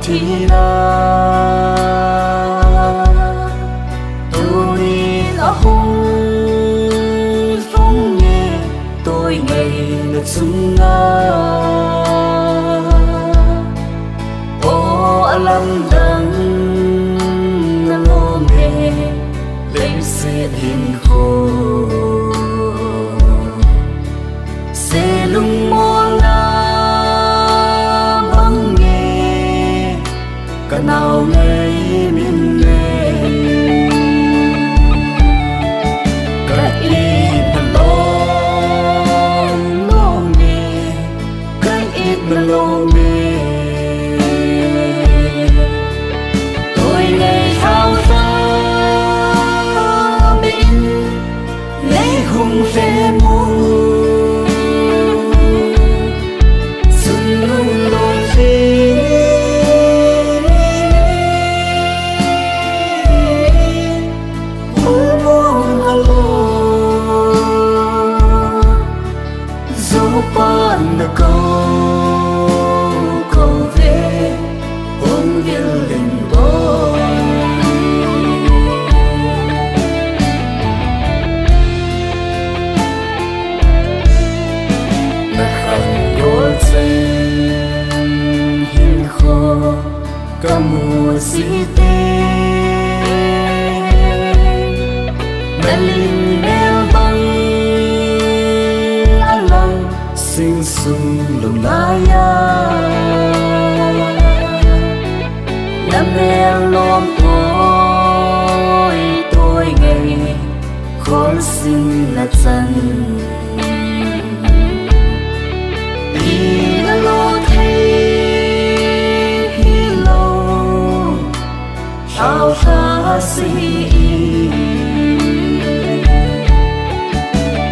thì là tôi là hùng phong nghe tôi ngày được sung nga ô lâm đắng na lô mê lên xe hình khô xe lung mô la băng nghe cả nào ngày mình nghe cả ít mà lo nghe cả ít mà lo mê tôi ngày hao ta bên lấy hùng phê mù ban đã câu về ôm viên linh bóng đã khăn có chân hình khô cả mùa sĩ tê đã linh bèo băng sinh sung lòng lá ya đam mê lom tôi ngày khó sinh là chân đi là lo thấy hi lâu sao xa xỉ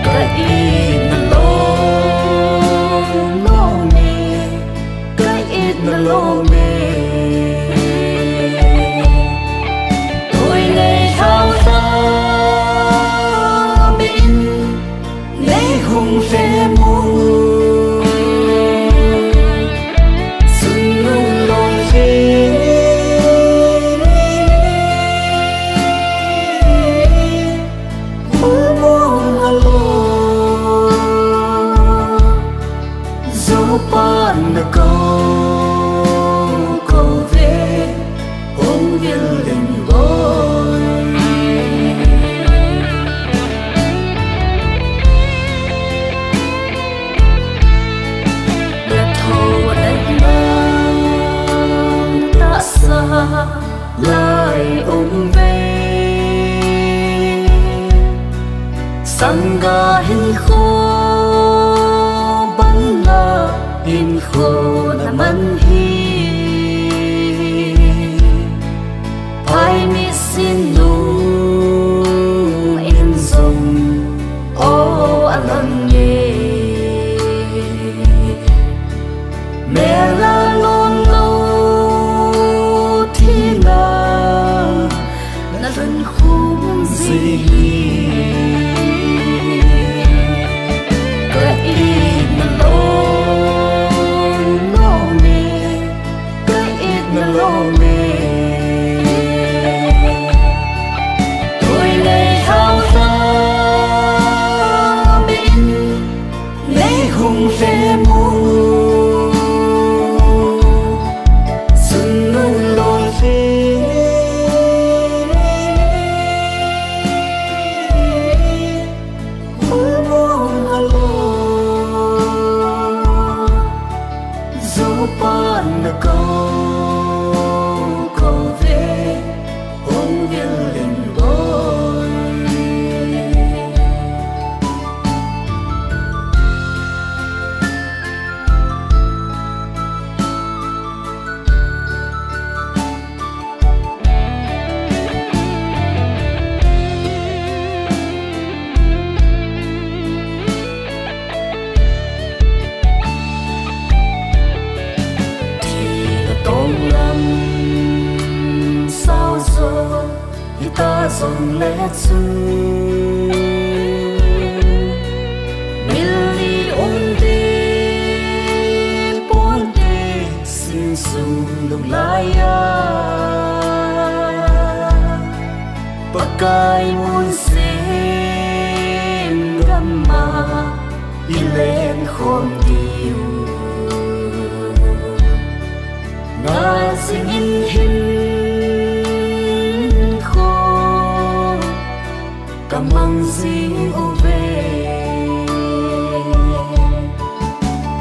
cái lô mê tôi ngày hao ta bên lấy hùng phê mù xuân ngân lôi phê mưa buông alo dấu ban câu lại ôm về sangga hình khô băng la hình khô là man hi ai mi xin lu in dòng ô alam nghe mẹ la lon lâu thì là vẫn khung gì cái ít mà lo mê cái ít mà lo mê tôi ngày hao ta bên lấy hùng phê mù xuân ngân lôi phê ban đã câu về ôm viên linh bóng ta dòng lẽ chung Milli on de bon de sin sung lung laya pakai mun sen gamma ilen khom diu na sing in hin kho kamang si uve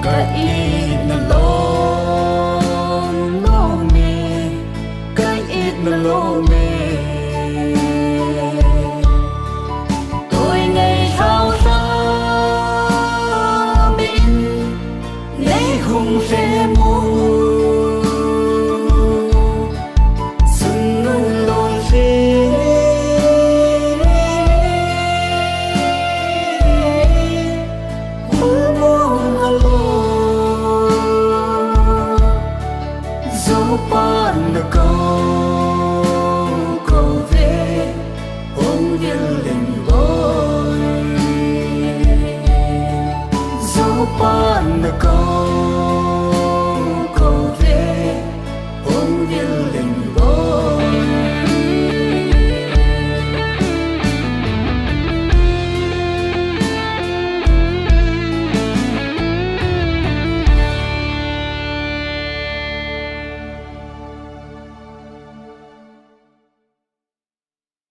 ka ít na lo me ka ít na lo me tôi ngày thao thơ bên lấy hùng phê mù xuân ngân lon phê pan na câu về ôm viên linh lối dấu pan na câu